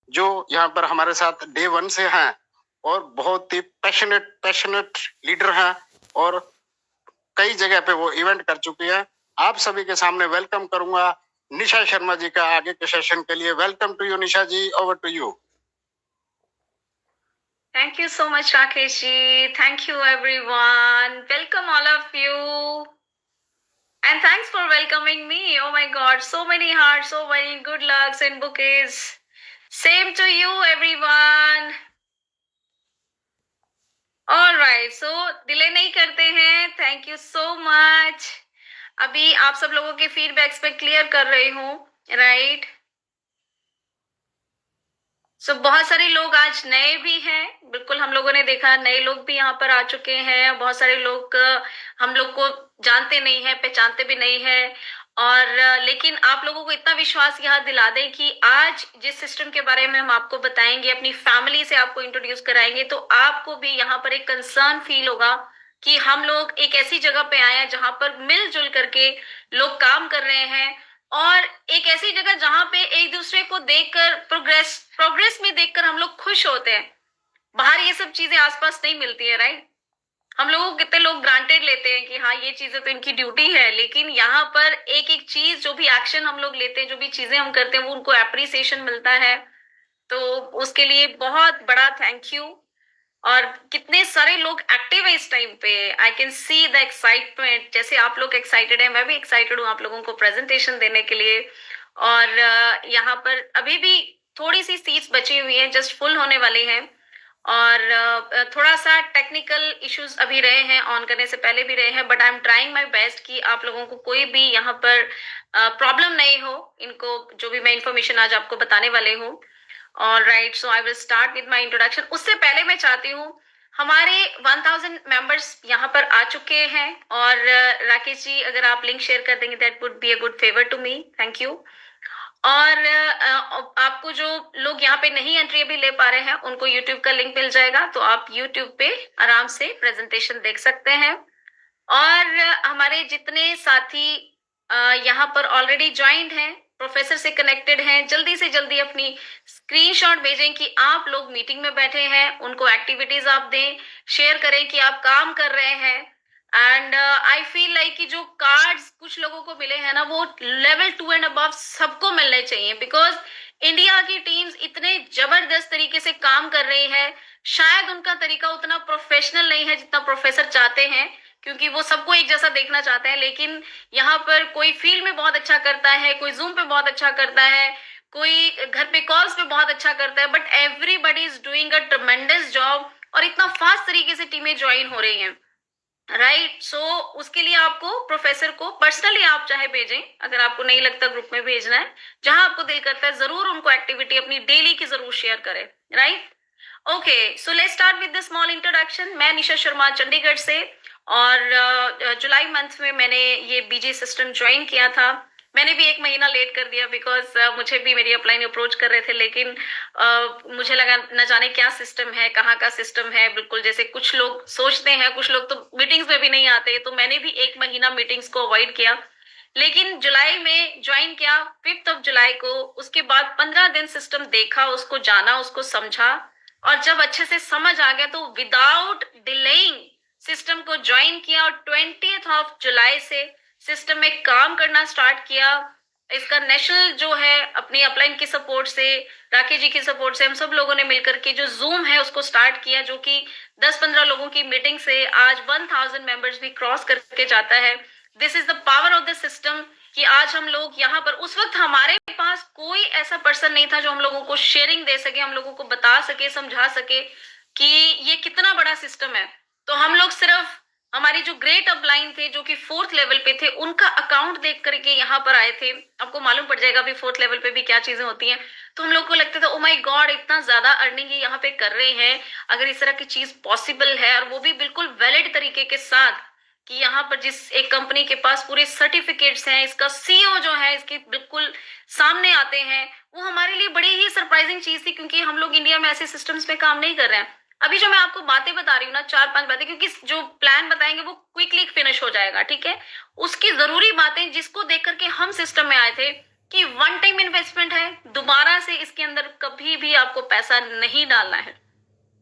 जो यहाँ पर हमारे साथ डे 1 से हैं और बहुत ही पैशनेट लीडर हैं और कई जगह पे वो इवेंट कर चुकी है। आप सभी के सामने वेलकम करूंगा निशा शर्मा जी का आगे के सेशन के लिए। Welcome to you Nisha ji, over to you. Thank you so much, Rakesh ji. Thank you, everyone. Welcome, all of you. And thanks for welcoming me. Oh my God, so many hearts, so many good lucks and bouquets. Same to you, everyone. All right, so delay नहीं करते हैं. Thank you so much. अभी आप सब लोगों के feedbacks पे clear कर रही हूँ, राइट? सो बहुत सारे लोग आज नए भी हैं, बिल्कुल हम लोगों ने देखा नए लोग भी यहाँ पर आ चुके हैं। बहुत सारे लोग हम लोग को जानते नहीं है, पहचानते भी नहीं है। और लेकिन आप लोगों को इतना विश्वास यहाँ दिला दें कि आज जिस सिस्टम के बारे में हम आपको बताएंगे, अपनी फैमिली से आपको इंट्रोड्यूस कराएंगे, तो आपको भी यहाँ पर एक कंसर्न फील होगा कि हम लोग एक ऐसी जगह पे आए हैं जहां पर मिलजुल करके लोग काम कर रहे हैं और एक ऐसी जगह जहां पे एक दूसरे को देखकर प्रोग्रेस में देखकर हम लोग खुश होते हैं। बाहर ये सब चीजें आसपास नहीं मिलती है, राइट? हम लोगों को कितने लोग ग्रांटेड लेते हैं कि हाँ ये चीजें तो इनकी ड्यूटी है, लेकिन यहाँ पर एक एक चीज, जो भी एक्शन हम लोग लेते हैं, जो भी चीजें हम करते हैं, वो उनको एप्रिसिएशन मिलता है। तो उसके लिए बहुत बड़ा थैंक यू। और कितने सारे लोग एक्टिव है इस टाइम पे। I can see the excitement. जैसे आप लोग एक्साइटेड है, मैं भी एक्साइटेड हूँ आप लोगों को प्रेजेंटेशन देने के लिए। और यहाँ पर अभी भी थोड़ी सी सीट्स बची हुई हैं, जस्ट फुल होने वाली हैं। और थोड़ा सा टेक्निकल इश्यूज अभी रहे हैं, ऑन करने से पहले भी रहे हैं, but I am trying my best कि आप लोगों को कोई भी यहाँ पर प्रॉब्लम नहीं हो, इनको जो भी मैं इंफॉर्मेशन आज आपको बताने वाले हूँ। All right, so I will start with my introduction. उससे पहले मैं चाहती हूँ, हमारे 1000 मेंबर्स यहाँ पर आ चुके हैं। और राकेश जी अगर आप लिंक शेयर कर देंगे, that would be a good favour to me, thank you. और आपको जो लोग यहाँ पे नहीं एंट्री अभी ले पा रहे हैं, उनको यूट्यूब का लिंक मिल जाएगा, तो आप यूट्यूब पे आराम से प्रेजेंटेशन देख सकते हैं। और हमारे जितने साथी यहाँ पर ऑलरेडी ज्वाइंट हैं, प्रोफेसर से कनेक्टेड हैं, जल्दी से जल्दी अपनी स्क्रीनशॉट भेजें कि आप लोग मीटिंग में बैठे हैं, उनको एक्टिविटीज आप दें, शेयर करें कि आप काम कर रहे हैं। एंड आई फील लाइक कि जो कार्ड्स कुछ लोगों को मिले हैं ना, वो लेवल 2 एंड अबव सबको मिलने चाहिए, बिकॉज इंडिया की टीम्स इतने जबरदस्त तरीके से काम कर रही है। शायद उनका तरीका उतना प्रोफेशनल नहीं है जितना प्रोफेसर चाहते हैं, क्योंकि वो सबको एक जैसा देखना चाहते हैं। लेकिन यहाँ पर कोई फील्ड में बहुत अच्छा करता है, कोई जूम पे बहुत अच्छा करता है, कोई घर पे कॉल्स पे बहुत अच्छा करता है, but everybody is doing a tremendous job. और इतना फास्ट तरीके से टीमें ज्वाइन हो रही हैं, राइट? सो उसके लिए आपको प्रोफेसर को पर्सनली आप चाहे भेजें, अगर आपको नहीं लगता ग्रुप में भेजना है, जहां आपको दिल करता है जरूर उनको एक्टिविटी अपनी डेली की जरूर शेयर करें, right? Okay, so let's start with the small introduction. मैं निशा शर्मा चंडीगढ़ से, और जुलाई मंथ में मैंने ये बीजी सिस्टम ज्वाइन किया था। मैंने भी 1 महीना लेट कर दिया, बिकॉज मुझे भी मेरी अपलाइन अप्रोच कर रहे थे, लेकिन मुझे लगा न जाने क्या सिस्टम है, कहाँ का सिस्टम है। बिल्कुल जैसे कुछ लोग सोचते हैं, कुछ लोग तो मीटिंग्स में भी नहीं आते, तो मैंने भी 1 महीना मीटिंग्स को अवॉइड किया। लेकिन जुलाई में ज्वाइन किया, 5 जुलाई को। उसके बाद 15 दिन सिस्टम देखा, उसको जाना, उसको समझा, और जब अच्छे से समझ आ गया तो विदाउट डिलेइंग सिस्टम को ज्वाइन किया, और 20 जुलाई से सिस्टम में काम करना स्टार्ट किया। इसका नेशनल जो है, अपनी अपलाइन की सपोर्ट से, राकेश जी की सपोर्ट से, हम सब लोगों ने मिलकर के जो जूम है उसको स्टार्ट किया, जो कि 10-15 लोगों की मीटिंग से आज 1000 मेंबर्स भी क्रॉस करके जाता है। This is the power of the system कि आज हम लोग यहाँ पर, उस वक्त हमारे पास कोई ऐसा पर्सन नहीं था जो हम लोगों को शेयरिंग दे सके, हम लोगों को बता सके, समझा सके कि ये कितना बड़ा सिस्टम है। तो हम लोग सिर्फ हमारी जो ग्रेट अपलाइन थे, जो कि 4th लेवल पे थे, उनका अकाउंट देख करके यहाँ पर आए थे। आपको मालूम पड़ जाएगा अभी 4th लेवल पे भी क्या चीजें होती हैं। तो हम लोग को लगता था ओ माय गॉड, इतना ज्यादा अर्निंग ये यहाँ पे कर रहे हैं, अगर इस तरह की चीज पॉसिबल है, और वो भी बिल्कुल वैलिड तरीके के साथ, कि यहाँ पर जिस एक कंपनी के पास पूरे सर्टिफिकेट्स हैं, इसका सीईओ जो है इसके बिल्कुल सामने आते हैं, वो हमारे लिए बड़ी ही सरप्राइजिंग चीज थी, क्योंकि हम लोग इंडिया में ऐसे सिस्टम्स में काम नहीं कर रहे हैं। अभी जो मैं आपको बातें बता रही हूँ ना, 4-5 बातें, क्योंकि जो प्लान बताएंगे वो क्विकली फिनिश हो जाएगा, ठीक है? उसकी जरूरी बातें जिसको देख करके हम सिस्टम में आए थे, कि वन टाइम इन्वेस्टमेंट है, दोबारा से इसके अंदर कभी भी आपको पैसा नहीं डालना है।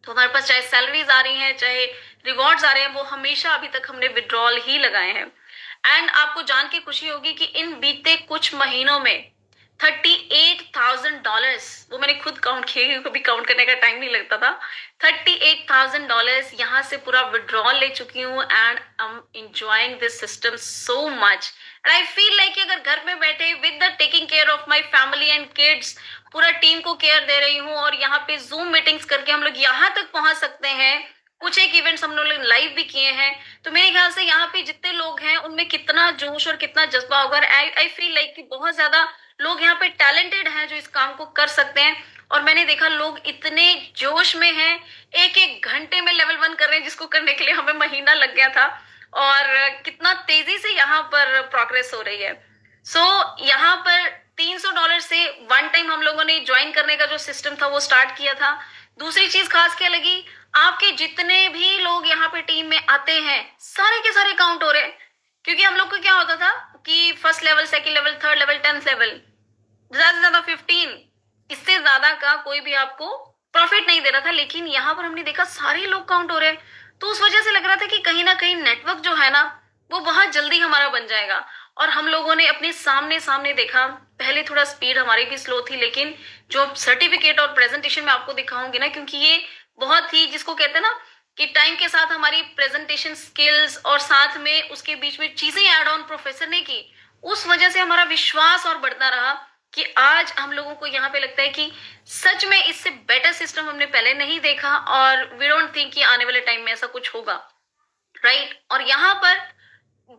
तो हमारे पास चाहे सैलरीज आ रही हैं, चाहे रिवॉर्ड्स आ रहे हैं, वो हमेशा अभी तक हमने विड्रॉल ही लगाए हैं। एंड आपको जान के खुशी होगी कि इन बीते कुछ महीनों में $38,000, वो मैंने खुद काउंट किए, कभी काउंट करने का टाइम नहीं लगता था। $38,000 यहाँ से पूरा विड्रॉल ले चुकी हूँ and I am enjoying this system so much. And I feel like कि अगर घर में बैठे with the taking care of my family and kids, पूरा टीम को केयर दे रही हूँ और यहाँ पे जूम मीटिंग्स करके हम लोग यहाँ तक पहुंच सकते हैं। कुछ एक इवेंट्स हम लोग लाइव भी किए हैं, तो मेरे ख्याल से यहाँ पे जितने लोग हैं उनमें कितना जोश और कितना जज्बा होगा। आई फील लाइक कि बहुत ज्यादा लोग यहाँ पे टैलेंटेड हैं जो इस काम को कर सकते हैं। और मैंने देखा लोग इतने जोश में हैं, एक एक घंटे में लेवल 1 कर रहे हैं, जिसको करने के लिए हमें महीना लग गया था। और कितना तेजी से यहाँ पर प्रोग्रेस हो रही है। सो यहाँ पर $300 से वन टाइम हम लोगों ने ज्वाइन करने का जो सिस्टम था वो स्टार्ट किया था। दूसरी चीज खास क्या लगी, आपके जितने भी लोग यहाँ पे टीम में आते हैं सारे के सारे काउंट हो रहे हैं। क्योंकि हम लोग को क्या होता था कि first level, second level, third level, 10th level, ज्यादा से ज्यादा 15, इससे ज्यादा का कोई भी आपको प्रॉफिट नहीं दे रहा था। लेकिन यहाँ पर हमने देखा सारे लोग काउंट हो रहे हैं, तो उस वजह से लग रहा था कि कहीं ना कहीं नेटवर्क जो है ना वो बहुत जल्दी हमारा बन जाएगा। और हम लोगों ने अपने सामने सामने देखा, पहले थोड़ा स्पीड हमारी भी स्लो थी, लेकिन जो सर्टिफिकेट और प्रेजेंटेशन में आपको दिखाऊंगी ना, क्योंकि ये बहुत ही, जिसको कहते हैं ना कि टाइम के साथ हमारी प्रेजेंटेशन स्किल्स और साथ में उसके बीच में चीजें ऐड ऑन प्रोफेसर ने की, उस वजह से हमारा विश्वास और बढ़ता रहा कि आज हम लोगों को यहाँ पे लगता है कि सच में इससे बेटर सिस्टम हमने पहले नहीं देखा और वी डोंट थिंक कि आने वाले टाइम में ऐसा कुछ होगा, राइट। और यहाँ पर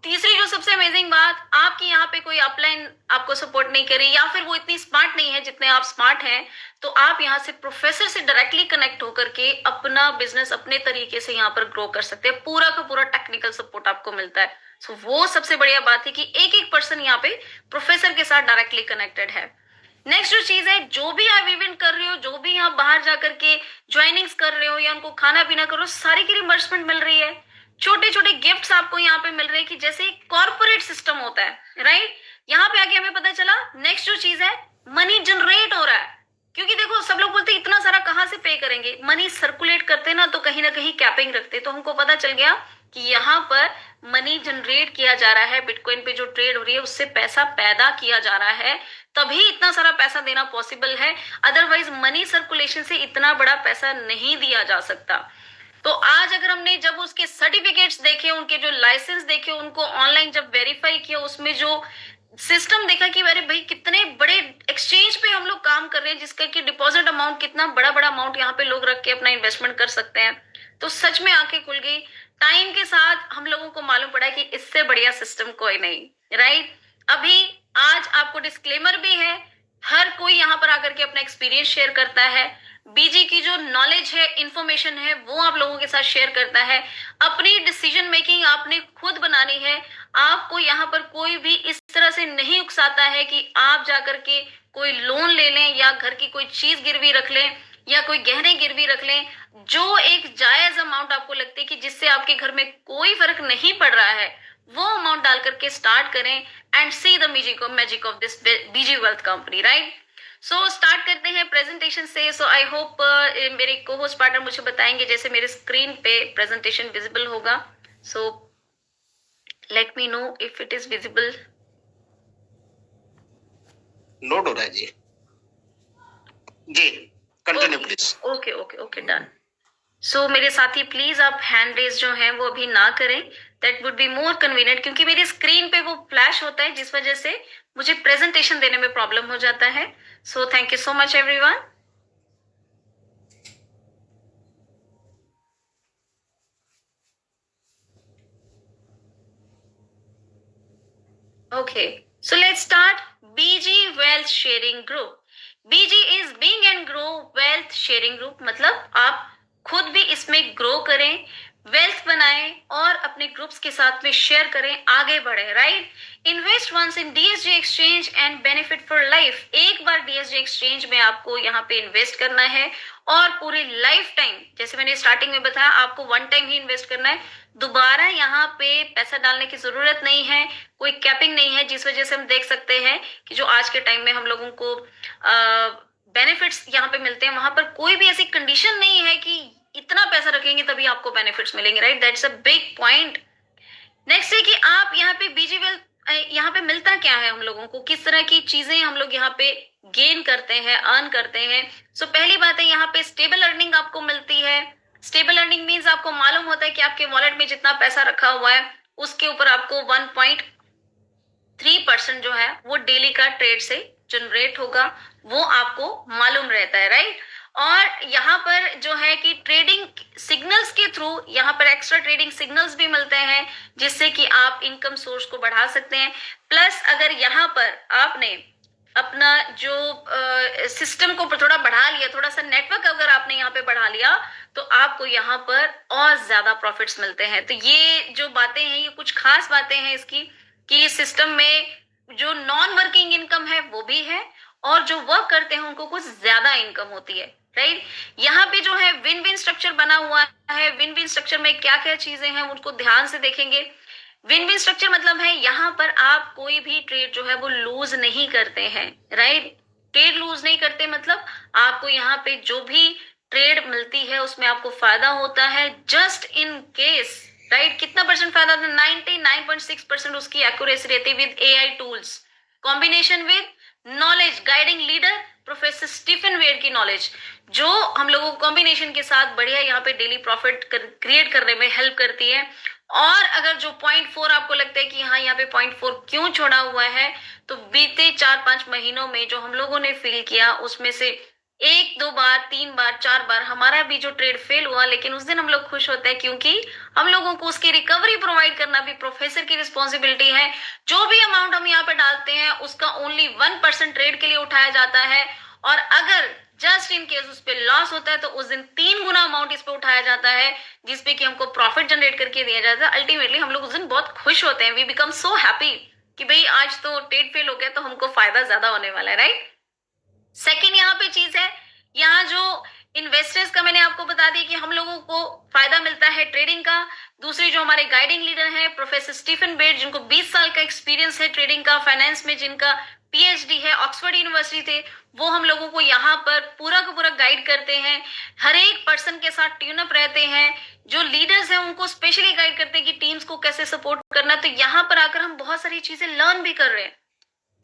तीसरी जो सबसे अमेजिंग बात, आपकी यहाँ पे कोई अपलाइन आपको सपोर्ट नहीं करी या फिर वो इतनी स्मार्ट नहीं है जितने आप स्मार्ट हैं, तो आप यहाँ से प्रोफेसर से डायरेक्टली कनेक्ट होकर के अपना बिजनेस अपने तरीके से यहाँ पर ग्रो कर सकते हैं। पूरा का पूरा टेक्निकल सपोर्ट आपको मिलता है। सो वो सबसे बढ़िया बात है कि एक एक पर्सन यहाँ पे प्रोफेसर के साथ डायरेक्टली कनेक्टेड है। नेक्स्ट जो चीज है, जो भी आप इवेंट कर रहे हो, जो भी आप बाहर जाकर के ज्वाइनिंग्स कर रहे हो या उनको खाना पीना कर रहे हो, सारी की रिमबर्समेंट मिल रही है। छोटे छोटे गिफ्ट्स आपको यहाँ पे मिल रहे हैं कि जैसे कॉर्पोरेट सिस्टम होता है, राइट। यहाँ पे आके हमें पता चला नेक्स्ट जो चीज है, मनी जनरेट हो रहा है। क्योंकि देखो सब लोग बोलते हैं इतना सारा कहाँ से पे करेंगे, मनी सर्कुलेट करते ना तो कहीं ना कहीं कैपिंग रखते, तो हमको पता चल गया कि यहाँ पर मनी जनरेट किया जा रहा है। बिटकॉइन पे जो ट्रेड हो रही है उससे पैसा पैदा किया जा रहा है, तभी इतना सारा पैसा देना पॉसिबल है। अदरवाइज मनी सर्कुलेशन से इतना बड़ा पैसा नहीं दिया जा सकता। तो आज अगर हमने जब उसके सर्टिफिकेट्स देखे, उनके जो लाइसेंस देखे, उनको ऑनलाइन जब वेरीफाई किया, उसमें जो सिस्टम देखा कि अरे भाई कितने बड़े एक्सचेंज पे हम लोग काम कर रहे हैं, जिसका कि डिपॉजिट अमाउंट कितना बड़ा बड़ा अमाउंट यहाँ पे लोग रख के अपना इन्वेस्टमेंट कर सकते हैं, तो सच में आंखें खुल गई। टाइम के साथ हम लोगों को मालूम पड़ा कि इससे बढ़िया सिस्टम कोई नहीं, राइट। अभी आज आपको डिस्क्लेमर भी है, हर कोई यहाँ पर आकर के अपना एक्सपीरियंस शेयर करता है। बीजी की जो नॉलेज है, इंफॉर्मेशन है, वो आप लोगों के साथ शेयर करता है। अपनी डिसीजन मेकिंग आपने खुद बनानी है। आपको यहाँ पर कोई भी इस तरह से नहीं उकसाता है कि आप जाकर के कोई लोन ले लें या घर की कोई चीज गिरवी रख लें या कोई गहने गिरवी रख लें। जो एक जायज अमाउंट आपको लगती है कि जिससे आपके घर में कोई फर्क नहीं पड़ रहा है, वो अमाउंट डाल करके स्टार्ट करें and see the magic of this BG wealth company, right. So start करते हैं प्रेजेंटेशन से। सो आई होप मेरे को होस्ट पार्टनर मुझे बताएंगे जैसे मेरे स्क्रीन पे प्रेजेंटेशन विजिबल होगा। So let me know if it is visible. Load हो रहा है जी। जी continue please. Okay okay okay done. So मेरे साथी प्लीज आप हैंड रेज जो है वो अभी ना करें, that would be more convenient, क्योंकि मेरी स्क्रीन पे वो फ्लैश होता है जिस वजह से मुझे प्रेजेंटेशन देने में प्रॉब्लम हो जाता है। So thank you so much everyone. Okay, so let's start BG Wealth Sharing Group. BG is Bing and Grow Wealth Sharing Group, मतलब आप खुद भी इसमें ग्रो करें, वेल्थ बनाएं और अपने ग्रुप्स के साथ में शेयर करें, आगे बढ़े, right. Invest once in DSG exchange and benefit for life. एक बार डीएसजी एक्सचेंज में आपको यहाँ पे इन्वेस्ट करना है और पूरी लाइफ टाइम, जैसे मैंने स्टार्टिंग में बताया, आपको वन टाइम ही इन्वेस्ट करना है, दोबारा यहाँ पे पैसा डालने की जरूरत नहीं है, कोई कैपिंग नहीं है, जिस वजह से हम देख सकते हैं कि जो आज के टाइम में हम लोगों को बेनिफिट्स यहाँ पे मिलते हैं, वहां पर कोई भी ऐसी कंडीशन नहीं है कि इतना पैसा रखेंगे तभी आपको बेनिफिट्स मिलेंगे, right. That's a big point. Next है कि आप यहाँ पे बीजी वेल्थ, यहाँ पे मिलता क्या है हम लोगों को, किस तरह की चीजें हम लोग यहाँ पे गेन करते हैं, अर्न करते हैं। सो पहली बात है, यहाँ पे स्टेबल अर्निंग आपको मिलती है। स्टेबल अर्निंग मीन्स आपको मालूम होता है कि आपके वॉलेट में जितना पैसा रखा हुआ है उसके ऊपर आपको 1.3% जो है वो डेली का ट्रेड से जनरेट होगा, वो आपको मालूम रहता है, राइट। और यहाँ पर जो है कि ट्रेडिंग सिग्नल्स के थ्रू यहाँ पर एक्स्ट्रा ट्रेडिंग सिग्नल्स भी मिलते हैं, जिससे कि आप इनकम सोर्स को बढ़ा सकते हैं। प्लस अगर यहाँ पर आपने अपना जो सिस्टम को थोड़ा बढ़ा लिया, थोड़ा सा नेटवर्क अगर आपने यहाँ पे बढ़ा लिया, तो आपको यहाँ पर और ज्यादा प्रॉफिट्स मिलते हैं। तो ये जो बातें हैं, ये कुछ खास बातें हैं इसकी, कि इस सिस्टम में जो नॉन वर्किंग इनकम है वो भी है, और जो वर्क करते हैं उनको कुछ ज्यादा इनकम होती है, राइट। यहाँ पे जो है विन विन स्ट्रक्चर बना हुआ है। विन विन स्ट्रक्चर में क्या क्या चीजें हैं उनको ध्यान से देखेंगे। विन विन स्ट्रक्चर मतलब है यहाँ पर आप कोई भी ट्रेड जो है वो लूज नहीं करते हैं, राइट। ट्रेड लूज नहीं करते मतलब आपको यहाँ पे जो भी ट्रेड मिलती है उसमें आपको फायदा होता है, जस्ट इन केस, राइट। कितना परसेंट फायदा होता है? 99.6% उसकी एक्यूरेसी रहती है with AI tools, combination with knowledge, guiding leader professor Stephen Wade की नॉलेज, जो हम लोगों को कॉम्बिनेशन के साथ बढ़िया यहाँ पे डेली प्रॉफिट क्रिएट करने में हेल्प करती है। और अगर जो 0.4 आपको लगता है कि हाँ यहाँ पे 0.4 क्यों छोड़ा हुआ है, तो बीते 4-5 महीनों में जो हम लोगों ने फील किया उसमें से 1-2 बार, 3 बार, 4 बार हमारा भी जो ट्रेड फेल हुआ, लेकिन उस दिन हम लोग खुश होते हैं क्योंकि हम लोगों को उसकी रिकवरी प्रोवाइड करना भी प्रोफेसर की रिस्पॉन्सिबिलिटी है। जो भी अमाउंट हम यहाँ पे डालते हैं उसका ओनली 1% ट्रेड के लिए उठाया जाता है, और अगर जस्ट इन केस उस पर लॉस होता है तो उस दिन 3 गुना अमाउंट इस पे उठाया जाता है, जिसपे कि हमको प्रॉफिट जनरेट करके दिया जाता है। अल्टीमेटली हम लोग उस दिन बहुत खुश होते हैं, वी बिकम सो हैप्पी कि भाई आज तो ट्रेड फेल हो गया तो हमको फायदा ज्यादा होने वाला है, राइट। सेकेंड यहाँ पे चीज है, यहाँ जो इन्वेस्टर्स का मैंने आपको बता दिया कि हम लोगों को फायदा मिलता है ट्रेडिंग का। दूसरी जो हमारे गाइडिंग लीडर हैं प्रोफेसर स्टीफन बेड, जिनको 20 साल का एक्सपीरियंस है ट्रेडिंग का, फाइनेंस में जिनका पीएचडी है, ऑक्सफोर्ड यूनिवर्सिटी थे, वो हम लोगों को यहाँ पर पूरा का पूरा गाइड करते हैं, हर एक पर्सन के साथ ट्यून अप रहते हैं। जो लीडर्स हैं उनको स्पेशली गाइड करते हैं कि टीम्स को कैसे सपोर्ट करना। तो यहाँ पर आकर हम बहुत सारी चीजें लर्न भी कर रहे हैं,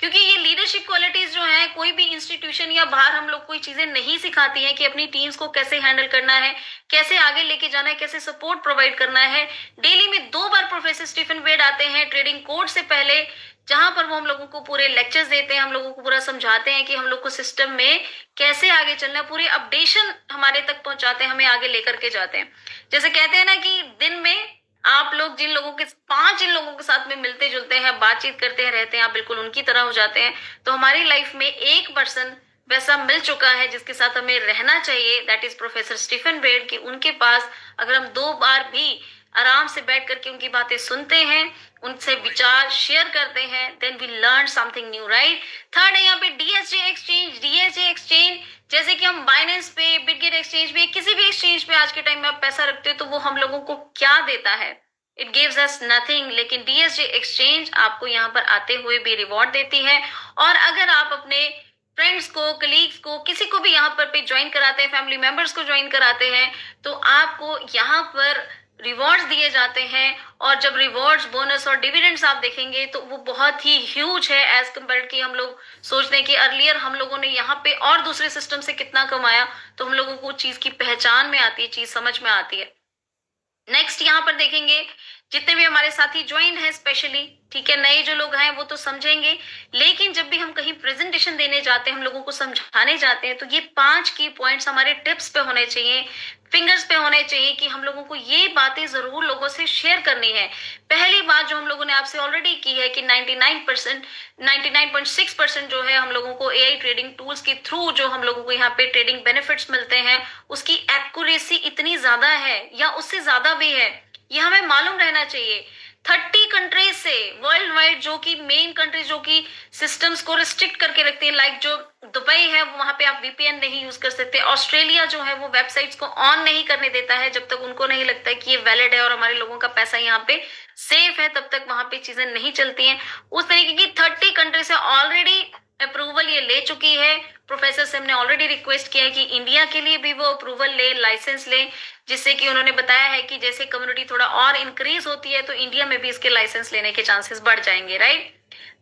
क्योंकि ये लीडरशिप क्वालिटीज जो है कोई भी इंस्टीट्यूशन या बाहर हम लोग कोई चीजें नहीं सिखाती हैं कि अपनी टीम्स को कैसे हैंडल करना है, कैसे आगे लेके जाना है, कैसे सपोर्ट प्रोवाइड करना है। डेली में 2 बार प्रोफेसर स्टीफन वेड आते हैं ट्रेडिंग कोड से पहले, जहां पर वो हम लोगों को पूरे लेक्चर्स देते हैं, हम लोगों को पूरा समझाते हैं कि हम लोग को सिस्टम में कैसे आगे चलना है, पूरे अपडेशन हमारे तक पहुंचाते हैं, हमें आगे लेकर के जाते हैं। जैसे कहते हैं ना कि दिन में आप लोग जिन लोगों के 5 जिन लोगों के साथ में मिलते जुलते हैं, बातचीत करते हैं, रहते हैं, आप बिल्कुल उनकी तरह हो जाते हैं। तो हमारी लाइफ में एक पर्सन वैसा मिल चुका है जिसके साथ हमें रहना चाहिए, दैट इज प्रोफेसर स्टीफन बेड। कि उनके पास अगर हम 2 बार भी आराम से बैठ करके उनकी बातें सुनते हैं, उनसे विचार शेयर करते हैं, then we learn something new, right. Third है यहाँ पे डीएसजे एक्सचेंज। डीएसजे एक्सचेंज जैसे कि हम बाइनेंस पे, बिटगेट एक्सचेंज पे, किसी भी एक्सचेंज पे आज के टाइम में आप पैसा रखते हो तो वो हम लोगों को क्या देता है? It gives us nothing. लेकिन डीएसजे एक्सचेंज आपको यहाँ पर आते हुए भी रिवॉर्ड देती है। और अगर आप अपने फ्रेंड्स को, कलीग्स को, किसी को भी यहाँ पर पे ज्वाइन कराते हैं, फैमिली मेंबर्स को ज्वाइन कराते हैं, तो आपको यहाँ पर रिवॉर्ड्स दिए जाते हैं। और जब रिवॉर्ड्स, बोनस और डिविडेंड्स आप देखेंगे तो वो बहुत ही ह्यूज है एज कम्पेयर कि हम लोग सोचते हैं कि अर्लियर हम लोगों ने यहाँ पे और दूसरे सिस्टम से कितना कमाया, तो हम लोगों को चीज की पहचान में आती है, चीज समझ में आती है। नेक्स्ट यहाँ पर देखेंगे जितने भी हमारे साथी ज्वाइन है स्पेशली, ठीक है, नए जो लोग हैं वो तो समझेंगे, लेकिन जब भी हम कहीं प्रेजेंटेशन देने जाते हैं, हम लोगों को समझाने जाते हैं, तो ये 5 की पॉइंट्स हमारे टिप्स पे होने चाहिए, फिंगर्स पे होने चाहिए कि हम लोगों को ये बातें जरूर लोगों से शेयर करनी है। पहली बात जो हम लोगों ने आपसे ऑलरेडी की है कि 99.6% जो है हम लोगों को एआई ट्रेडिंग टूल्स के थ्रू जो हम लोगों को यहाँ पे ट्रेडिंग बेनिफिट्स मिलते हैं, उसकी एक्यूरेसी इतनी ज्यादा है या उससे ज्यादा भी है, ये हमें मालूम रहना चाहिए। 30 कंट्रीज से वर्ल्ड वाइड, जो कि मेन कंट्रीज जो कि सिस्टम्स को रिस्ट्रिक्ट करके रखते हैं, लाइक जो दुबई है वहां पे आप वीपीएन नहीं यूज कर सकते, ऑस्ट्रेलिया जो है वो वेबसाइट्स को ऑन नहीं करने देता है जब तक उनको नहीं लगता है कि ये वैलिड है और हमारे लोगों का पैसा यहाँ पे सेफ है, तब तक वहां पे चीजें नहीं चलती हैं। उस तरीके की 30 कंट्री से ऑलरेडी अप्रूवल ये ले चुकी है। प्रोफेसर सिम ने ऑलरेडी रिक्वेस्ट किया है कि इंडिया के लिए भी वो अप्रूवल ले, लाइसेंस ले, जिससे कि उन्होंने बताया है कि जैसे कम्युनिटी थोड़ा और इंक्रीज होती है तो इंडिया में भी इसके लाइसेंस लेने के चांसेस बढ़ जाएंगे, राइट।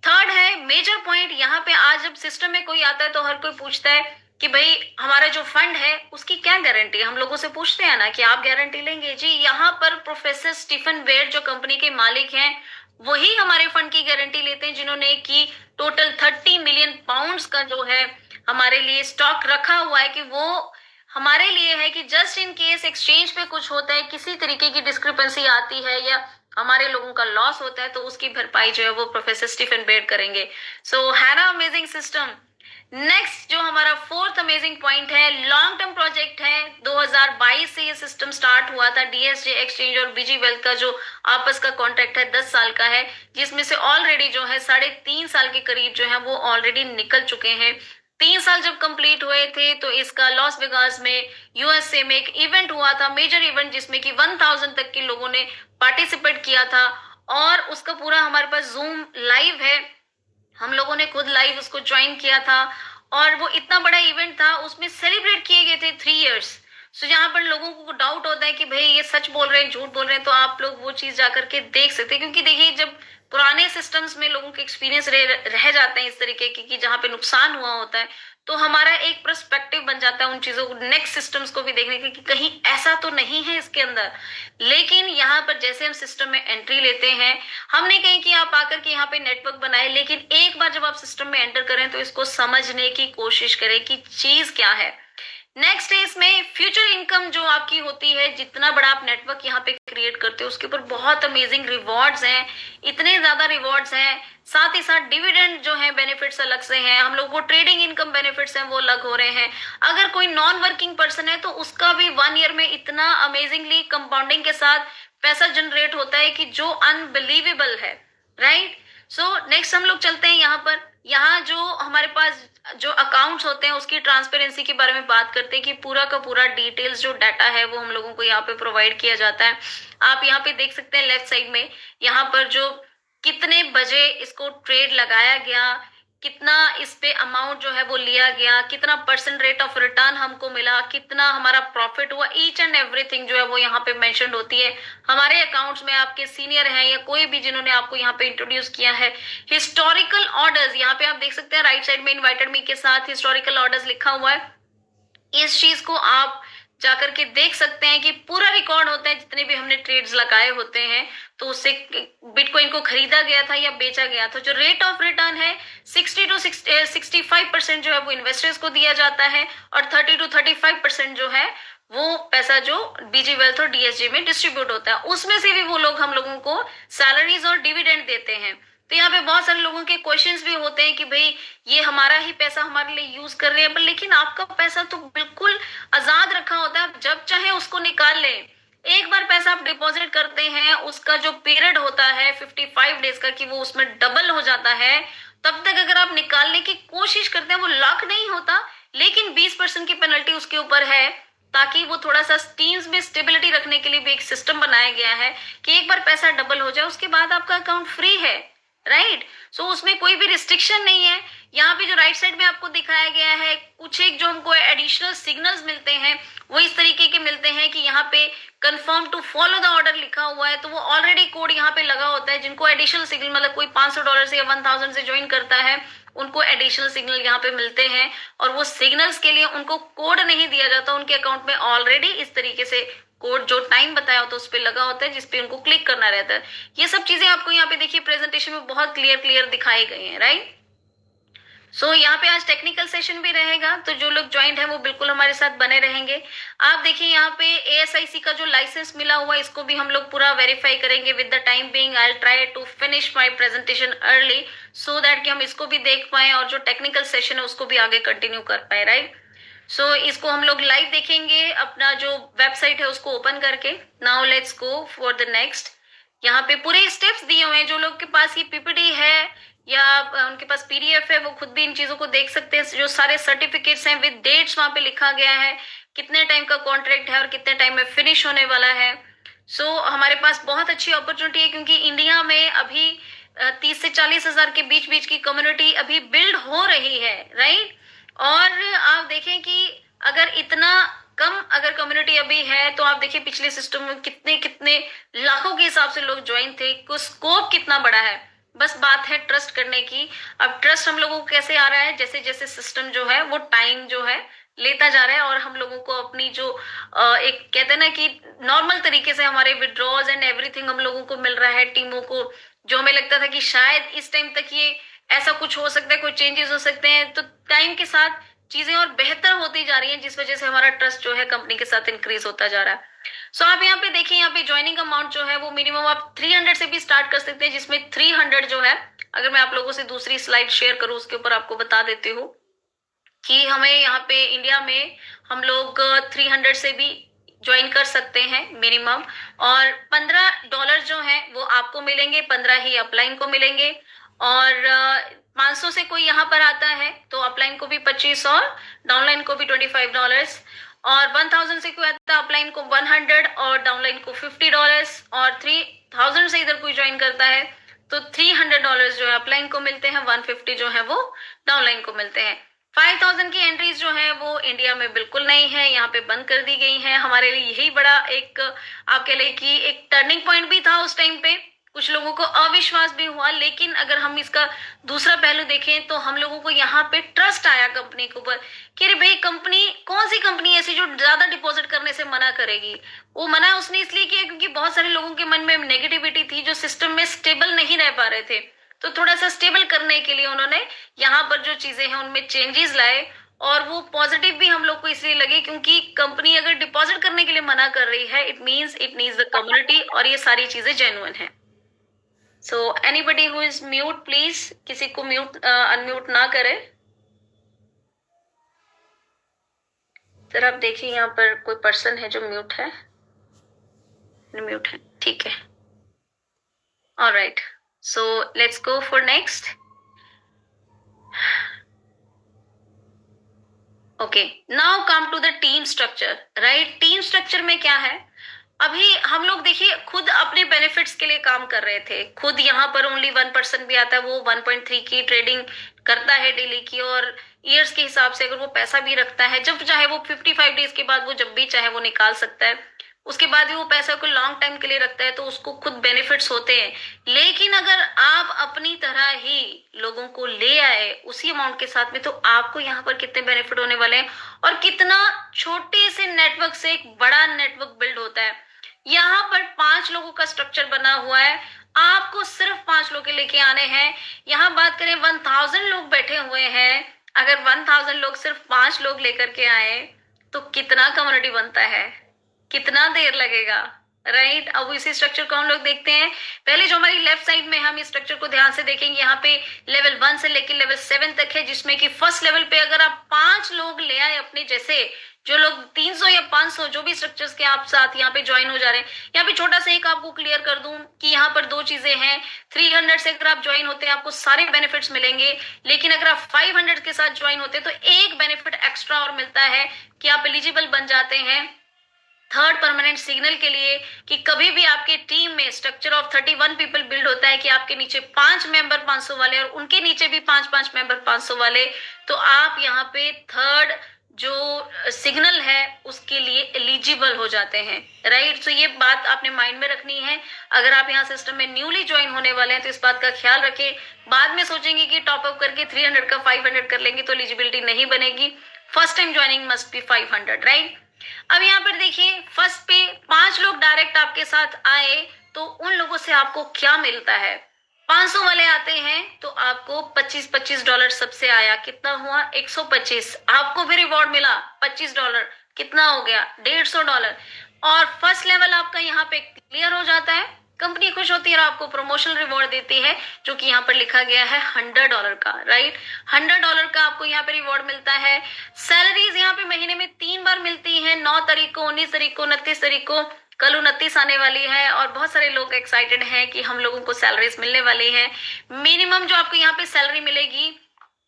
थर्ड है मेजर पॉइंट, यहाँ पे आज जब सिस्टम में कोई आता है तो हर कोई पूछता है कि भाई हमारा जो फंड है उसकी क्या गारंटी है, हम लोगों से पूछते हैं ना कि आप गारंटी लेंगे जी। यहाँ पर प्रोफेसर स्टीफन बेयर जो कंपनी के मालिक हैं वही हमारे फंड की गारंटी लेते हैं, जिन्होंने की टोटल 30 मिलियन पाउंड्स का जो है हमारे लिए स्टॉक रखा हुआ है, कि वो हमारे लिए है कि जस्ट इन केस एक्सचेंज पे कुछ होता है, किसी तरीके की डिस्क्रिपेंसी आती है या हमारे लोगों का लॉस होता है, तो उसकी भरपाई जो है वो प्रोफेसर स्टीफन बेयर करेंगे। सो है ना अमेजिंग सिस्टम। नेक्स्ट जो हमारा फोर्थ अमेजिंग पॉइंट है, लॉन्ग टर्म प्रोजेक्ट है। 2022 से ये सिस्टम स्टार्ट हुआ था। डीएसजे एक्सचेंज और बीजी वेल्थ का जो आपस का कॉन्ट्रैक्ट है 10 साल का है, जिसमें से ऑलरेडी जो है 3.5 साल के करीब जो है वो ऑलरेडी निकल चुके हैं। 3 साल जब कंप्लीट हुए थे तो इसका लॉस वेगास में यूएसए में एक इवेंट हुआ था, मेजर इवेंट, जिसमें कि 1000 तक के लोगों ने पार्टिसिपेट किया था, और उसका पूरा हमारे पास जूम लाइव है, हम लोगों ने खुद लाइव उसको ज्वाइन किया था, और वो इतना बड़ा इवेंट था, उसमें सेलिब्रेट किए गए थे 3 इयर्स। सो जहां पर लोगों को डाउट होता है कि भाई ये सच बोल रहे हैं झूठ बोल रहे हैं, तो आप लोग वो चीज जाकर के देख सकते हैं, क्योंकि देखिए जब पुराने सिस्टम्स में लोगों के एक्सपीरियंस रह जाते हैं इस तरीके की जहां पे नुकसान हुआ होता है, तो हमारा एक पर्सपेक्टिव बन जाता है उन चीजों को, नेक्स्ट सिस्टम्स को भी देखने के कि कहीं ऐसा तो नहीं है इसके अंदर। लेकिन यहाँ पर जैसे हम सिस्टम में एंट्री लेते हैं, हम नहीं कहें कि आप आकर के यहाँ पे नेटवर्क बनाए, लेकिन एक बार जब आप सिस्टम में एंटर करें तो इसको समझने की कोशिश करें कि चीज क्या है। नेक्स्ट है इसमें फ्यूचर इनकम जो आपकी होती है, जितना बड़ा आप नेटवर्क यहाँ पे क्रिएट करते हो उसके ऊपर बहुत अमेजिंग रिवॉर्ड्स हैं, इतने ज्यादा रिवॉर्ड्स हैं। साथ ही साथ डिविडेंड जो है बेनिफिट्स अलग से हैं, हम लोग को ट्रेडिंग इनकम बेनिफिट्स हैं वो अलग हो रहे हैं। अगर कोई नॉन वर्किंग पर्सन है तो उसका भी 1 ईयर में इतना अमेजिंगली कंपाउंडिंग के साथ पैसा जनरेट होता है कि जो अनबिलीवेबल है, राइट। सो नेक्स्ट हम लोग चलते हैं यहाँ पर। यहाँ जो हमारे पास जो अकाउंट्स होते हैं उसकी ट्रांसपेरेंसी के बारे में बात करते हैं कि पूरा का पूरा डिटेल्स जो डाटा है वो हम लोगों को यहाँ पे प्रोवाइड किया जाता है। आप यहाँ पे देख सकते हैं लेफ्ट साइड में, यहाँ पर जो कितने बजे इसको ट्रेड लगाया गया, कितना इस पे अमाउंट जो है वो लिया गया, कितना परसेंट रेट ऑफ रिटर्न हमको मिला, कितना हमारा प्रॉफिट हुआ, ईच एंड एवरीथिंग जो है वो यहाँ पे मेंशन होती है। हमारे अकाउंट्स में आपके सीनियर हैं या कोई भी जिन्होंने आपको यहाँ पे इंट्रोड्यूस किया है। हिस्टोरिकल ऑर्डर्स यहाँ पे आप देख सकते हैं, राइट साइड में इन्वाइटेड मी के साथ हिस्टोरिकल ऑर्डर्स लिखा हुआ है। इस चीज को आप जाकर के देख सकते हैं कि पूरा रिकॉर्ड होता है, जितने भी हमने ट्रेड्स लगाए होते हैं, तो उससे बिटकॉइन को खरीदा गया था या बेचा गया था। जो रेट ऑफ रिटर्न है 60 to 65% जो है वो इन्वेस्टर्स को दिया जाता है, और 30 to 35% जो है वो पैसा जो बीजी वेल्थ और डीएसजे में डिस्ट्रीब्यूट होता है, उसमें से भी वो लोग हम लोगों को सैलरीज और डिविडेंड देते हैं। तो यहाँ पे बहुत सारे लोगों के क्वेश्चंस भी होते हैं कि भाई ये हमारा ही पैसा हमारे लिए यूज कर रहे हैं, पर लेकिन आपका पैसा तो बिल्कुल आजाद रखा होता है, आप जब चाहे उसको निकाल लें। एक बार पैसा आप डिपॉजिट करते हैं, उसका जो पीरियड होता है 55 डेज का, कि वो उसमें डबल हो जाता है, तब तक अगर आप निकालने की कोशिश करते हैं वो लॉक नहीं होता, लेकिन 20% की पेनल्टी उसके ऊपर है, ताकि वो थोड़ा सा टीम्स में स्टेबिलिटी रखने के लिए भी एक सिस्टम बनाया गया है कि एक बार पैसा डबल हो जाए उसके बाद आपका अकाउंट फ्री है, राइट। सो उसमें कोई भी रिस्ट्रिक्शन नहीं है। यहाँ पे जो राइट साइड में आपको दिखाया गया है, कुछ एक जो हमको एडिशनल सिग्नल्स मिलते हैं वो इस तरीके के मिलते हैं कि यहाँ पे confirm to follow the order लिखा हुआ है, तो वो ऑलरेडी कोड यहाँ पे लगा होता है। जिनको एडिशनल सिग्नल, मतलब कोई $500 से या 1000 से ज्वाइन करता है, उनको एडिशनल सिग्नल यहाँ पे मिलते हैं, और वो सिग्नल्स के लिए उनको कोड नहीं दिया जाता, उनके अकाउंट में ऑलरेडी इस तरीके से कोड जो टाइम बताया होता है उस पर लगा होता है, जिसपे उनको क्लिक करना रहता है। ये सब चीजें आपको यहाँ पे देखिए प्रेजेंटेशन में बहुत क्लियर दिखाई गई हैं, राइट। सो यहाँ पे आज टेक्निकल सेशन भी रहेगा, तो जो लोग ज्वाइंट है वो बिल्कुल हमारे साथ बने रहेंगे। आप देखिए यहाँ पे ASIC का जो लाइसेंस मिला हुआ है इसको भी हम लोग पूरा वेरीफाई करेंगे। With the time being I will try to finish my presentation early so that कि हम इसको भी देख पाए और जो टेक्निकल सेशन है उसको भी आगे कंटिन्यू कर पाए, राइट। सो इसको हम लोग लाइव देखेंगे अपना जो वेबसाइट है उसको ओपन करके। Now let's go for the next. यहाँ पे पूरे स्टेप्स दिए हुए हैं, जो लोग के पास ये PPT है या उनके पास PDF है वो खुद भी इन चीजों को देख सकते हैं। जो सारे सर्टिफिकेट्स हैं विद डेट्स वहां पे लिखा गया है, कितने टाइम का कॉन्ट्रैक्ट है और कितने टाइम में फिनिश होने वाला है। सो हमारे पास बहुत अच्छी अपॉर्चुनिटी है, क्योंकि इंडिया में अभी 30 से 40 हजार के बीच बीच की कम्युनिटी अभी बिल्ड हो रही है, राइट। और आप देखें कि अगर इतना कम अगर कम्युनिटी अभी है, तो आप देखिए पिछले सिस्टम में कितने कितने लाखों के हिसाब से लोग ज्वाइन थे, स्कोप कितना बड़ा है। बस बात है ट्रस्ट करने की। अब ट्रस्ट हम लोगों को कैसे आ रहा है, जैसे जैसे सिस्टम जो है वो टाइम जो है लेता जा रहा है, और हम लोगों को अपनी जो एक कहते हैं ना कि नॉर्मल तरीके से हमारे विड्रॉज एंड एवरीथिंग हम लोगों को मिल रहा है। टीमों को जो हमें लगता था कि शायद इस टाइम तक ये ऐसा कुछ हो सकता है, कोई चेंजेस हो सकते हैं, तो टाइम के साथ चीजें और बेहतर होती जा रही हैं, जिस वजह से हमारा ट्रस्ट जो है कंपनी के साथ इंक्रीज होता जा रहा है। सो आप यहाँ पे देखिए, यहाँ पे ज्वाइनिंग अमाउंट जो है वो मिनिमम आप 300 से भी स्टार्ट कर सकते हैं, जिसमें 300 जो है, अगर मैं आप लोगों से दूसरी स्लाइड शेयर करूं उसके ऊपर आपको बता देती हूँ कि हमें यहाँ पे इंडिया में हम लोग 300 से भी ज्वाइन कर सकते हैं मिनिमम, और $15 जो है वो आपको मिलेंगे, 15 ही अपलाइन को मिलेंगे। और 500 से कोई यहाँ पर आता है तो अपलाइन को भी 25 और डाउनलाइन को भी $25, और 1000 से कोई आता है अपलाइन को 100 और डाउनलाइन को $50, और 3000 से इधर कोई ज्वाइन करता है तो $300 जो है अपलाइन को मिलते हैं, 150 जो है वो डाउनलाइन को मिलते हैं। 5000 की एंट्रीज जो है वो इंडिया में बिल्कुल नहीं है, यहाँ पे बंद कर दी गई हैं। हमारे लिए यही बड़ा एक आप कह लें कि एक टर्निंग पॉइंट भी था उस टाइम पे। कुछ लोगों को अविश्वास भी हुआ, लेकिन अगर हम इसका दूसरा पहलू देखें तो हम लोगों को यहाँ पे ट्रस्ट आया कंपनी के ऊपर कि अरे भाई, कंपनी कौन सी कंपनी ऐसी जो ज्यादा डिपॉजिट करने से मना करेगी। वो मना उसने इसलिए किया क्योंकि बहुत सारे लोगों के मन में नेगेटिविटी थी, जो सिस्टम में स्टेबल नहीं रह पा रहे थे। तो थोड़ा सा स्टेबल करने के लिए उन्होंने यहाँ पर जो चीजें हैं उनमें चेंजेस लाए, और वो पॉजिटिव भी हम लोग को इसलिए लगे क्योंकि कंपनी अगर डिपॉजिट करने के लिए मना कर रही है, it means it needs the community, और ये सारी चीजें जेन्युइन है। So anybody who is mute please, किसी को म्यूट अनम्यूट ना करे। सर आप देखिए यहाँ पर कोई पर्सन है जो म्यूट है, म्यूट है, ठीक है। Alright, so let's go for next. Okay, now come to the team structure, right. Team structure में क्या है, अभी हम लोग देखिए खुद अपने बेनिफिट्स के लिए काम कर रहे थे। खुद यहाँ पर ओनली 1% भी आता है, वो 1.3 की ट्रेडिंग करता है डेली की, और ईयर्स के हिसाब से अगर वो पैसा भी रखता है, जब चाहे वो 55 डेज के बाद वो जब भी चाहे वो निकाल सकता है। उसके बाद भी वो पैसा को लॉन्ग टाइम के लिए रखता है, तो उसको खुद बेनिफिट्स होते हैं। लेकिन अगर आप अपनी तरह ही लोगों को ले आए उसी अमाउंट के साथ में, तो आपको यहाँ पर कितने बेनिफिट होने वाले हैं, और कितना छोटे से नेटवर्क से एक बड़ा नेटवर्क बिल्ड होता है। यहाँ पर 5 लोगों का स्ट्रक्चर बना हुआ है, आपको सिर्फ 5 लोग लेके आने हैं। यहाँ बात करें 1000 लोग बैठे हुए हैं, अगर 1000 लोग सिर्फ 5 लोग लेकर के आए तो कितना कम्युनिटी बनता है, कितना देर लगेगा, राइट। अब इसी स्ट्रक्चर को हम लोग देखते हैं। पहले जो हमारी लेफ्ट साइड में हम इस स्ट्रक्चर को ध्यान से देखेंगे, यहाँ पे लेवल 1 से लेकर लेवल 7 तक है, जिसमें कि फर्स्ट लेवल पे अगर आप 5 लोग ले आए अपने जैसे, जो लोग 300 या 500 जो भी स्ट्रक्चर्स के आप साथ यहाँ पे ज्वाइन हो जा रहे हैं। यहाँ पे छोटा सा एक आपको क्लियर कर दूं कि यहाँ पर 2 चीजें हैं। 300 से अगर आप ज्वाइन होते हैं आपको सारे बेनिफिट्स मिलेंगे, लेकिन अगर आप 500 के साथ ज्वाइन होते हैं तो एक बेनिफिट एक्स्ट्रा और मिलता है कि आप एलिजिबल बन जाते हैं थर्ड परमानेंट सिग्नल के लिए, कि कभी भी आपके टीम में स्ट्रक्चर ऑफ 31 पीपल बिल्ड होता है कि आपके नीचे 5 मेंबर 500 वाले और उनके नीचे भी 5-5 मेंबर 500 वाले, तो आप यहाँ पे थर्ड जो सिग्नल है उसके लिए एलिजिबल हो जाते हैं, राइट। तो ये बात आपने माइंड में रखनी है। अगर आप यहाँ सिस्टम में न्यूली ज्वाइन होने वाले हैं तो इस बात का ख्याल रखें। बाद में सोचेंगे कि टॉपअप करके 300 का 500 कर लेंगे तो एलिजिबिलिटी नहीं बनेगी। First time joining must be 500, right. अब यहाँ पर देखिए फर्स्ट पे 5 लोग डायरेक्ट आपके साथ आए तो उन लोगों से आपको क्या मिलता है। 500 वाले आते हैं तो आपको $25 सबसे आया, कितना हुआ 125। आपको भी रिवॉर्ड मिला $25, कितना हो गया $150। और फर्स्ट लेवल आपका यहाँ पे क्लियर हो जाता है, कंपनी खुश होती है और आपको प्रमोशनल रिवॉर्ड देती है जो कि यहाँ पर लिखा गया है $100 का, राइट। $100 का आपको यहाँ पे रिवॉर्ड मिलता है। सैलरीज यहाँ पे महीने में 3 बार मिलती है, 9 तारीख को, 19 तारीख को, 29 तारीख को। कल 29 आने वाली है और बहुत सारे लोग एक्साइटेड हैं कि हम लोगों को सैलरीज मिलने वाली है। मिनिमम जो आपको यहाँ पे सैलरी मिलेगी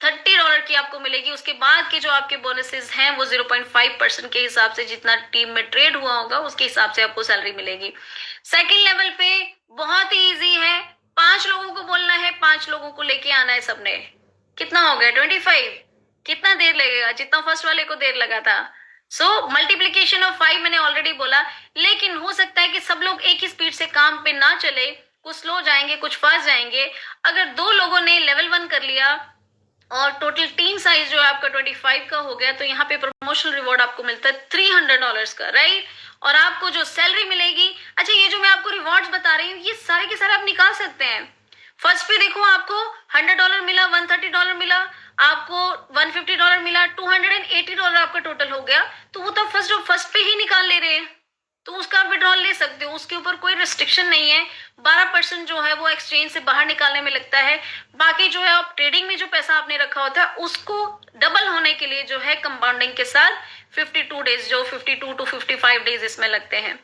$30 की आपको मिलेगी। उसके बाद के जो आपके बोनसेस हैं वो 0.5% के हिसाब से, जितना टीम में ट्रेड हुआ होगा उसके हिसाब से आपको सैलरी मिलेगी। सेकंड लेवल पे बहुत ही इजी है, 5 लोगों को बोलना है, 5 लोगों को लेके आना है सबने। कितना हो गया 25। कितना देर लगेगा, जितना फर्स्ट वाले को देर लगा था। सो मल्टीप्लीकेशन ऑफ 5 मैंने ऑलरेडी बोला, लेकिन हो सकता है कि सब लोग एक ही स्पीड से काम पे ना चले, कुछ स्लो जाएंगे, कुछ फास्ट जाएंगे। अगर 2 लोगों ने लेवल 1 कर लिया और टोटल टीम साइज जो है आपका 25 का हो गया, तो यहाँ पे प्रमोशनल रिवॉर्ड आपको मिलता है $300 का, राइट। और आपको जो सैलरी मिलेगी, अच्छा ये जो मैं आपको रिवॉर्ड्स बता रही हूँ ये सारे के सारे आप निकाल सकते हैं। फर्स्ट पे देखो आपको $100 मिला, $130 मिला, आपको $150 मिला, $280 आपका टोटल हो गया। तो वो तो फर्स्ट पे ही निकाल ले रहे हैं, तो उसका आप विड्रॉल ले सकते हो, उसके ऊपर कोई रिस्ट्रिक्शन नहीं है। 12% जो है वो एक्सचेंज से बाहर निकालने में लगता है। बाकी जो है आप ट्रेडिंग में जो पैसा आपने रखा होता है उसको डबल होने के लिए जो है कंपाउंडिंग के साथ 52 डेज, जो 52 to 55 डेज इसमें लगते हैं।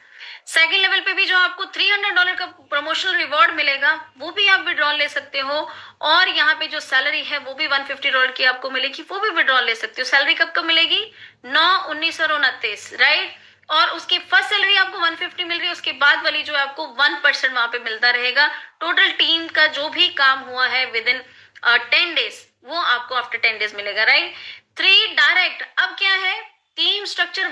सेकेंड लेवल पे भी जो आपको $300 का प्रमोशनल रिवॉर्ड मिलेगा वो भी आप विड्रॉल ले सकते हो। और यहाँ पे जो सैलरी है वो भी $150 की आपको मिलेगी, वो भी विड्रॉल ले सकते हो। सैलरी कब कब मिलेगी 9, 19 और 29, राइट। और उसकी फर्स्ट सैलरी आपको 150 मिल रही है, उसके बाद वाली जो है आपको 1% वहां पे मिलता रहेगा। टोटल टीम का जो भी काम हुआ है विद इन 10 डेज वो आपको आफ्टर 10 डेज मिलेगा, राइट। 3 डायरेक्ट। अब क्या है, टीम स्ट्रक्चर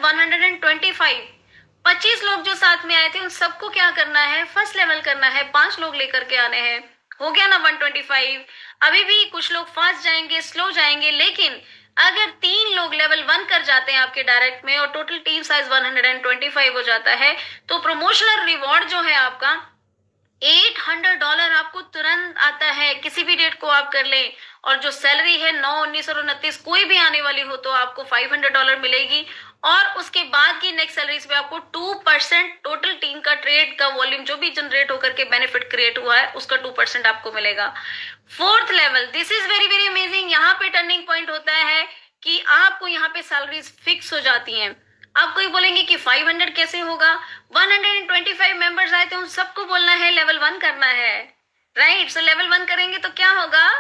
125 लोग जो साथ में आए थे उन सबको क्या करना है, फर्स्ट लेवल करना है, 5 लोग लेकर के आने हैं। हो गया ना 125। अभी भी कुछ लोग फास्ट जाएंगे, स्लो जाएंगे, लेकिन अगर 3 लोग लेवल 1 कर जाते हैं आपके डायरेक्ट में और टोटल टीम साइज 125 हो जाता है, तो प्रमोशनल रिवॉर्ड जो है आपका $800 आपको तुरंत आता है, किसी भी डेट को आप कर लें। और जो सैलरी है 9, 19 और 29 कोई भी आने वाली हो तो आपको $500 मिलेगी। और उसके बाद की नेक्स्ट सैलरीज पे आपको 2% टोटल टीम का ट्रेड का वॉल्यूम जो भी जनरेट होकर के बेनिफिट क्रिएट हुआ है उसका 2% आपको मिलेगा। Fourth level, this is very very amazing. यहाँ पे टर्निंग पॉइंट होता है कि आपको यहाँ पे सैलरीज फिक्स हो जाती हैं। आप कोई बोलेंगे कि 500 कैसे होगा, 125 मेंबर्स आए थे उन सबको बोलना है लेवल 1 करना है, राइट। सो लेवल 1 करेंगे तो क्या होगा,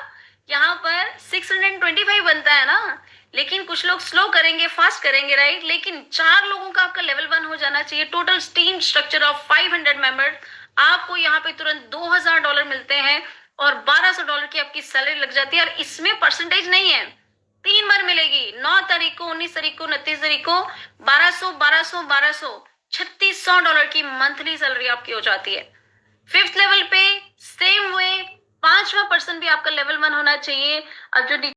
यहाँ पर 625 बनता है ना। लेकिन कुछ लोग स्लो करेंगे, फास्ट करेंगे, राइट। लेकिन 4 लोगों का आपका लेवल 1 हो जाना चाहिए। Total team structure of 500 members, आपको यहाँ पे तुरंत $2000 मिलते हैं और $1200 की आपकी सैलरी लग जाती है। और इसमें परसेंटेज नहीं है, 3 बार मिलेगी, 9 तारीख को, 19 तारीख को, 29 तारीख को। 1200, 1200, 1200, $3600 की मंथली सैलरी आपकी हो जाती है। फिफ्थ लेवल पे सेम वे 5वां पर्सन भी आपका लेवल 1 होना चाहिए। अब जो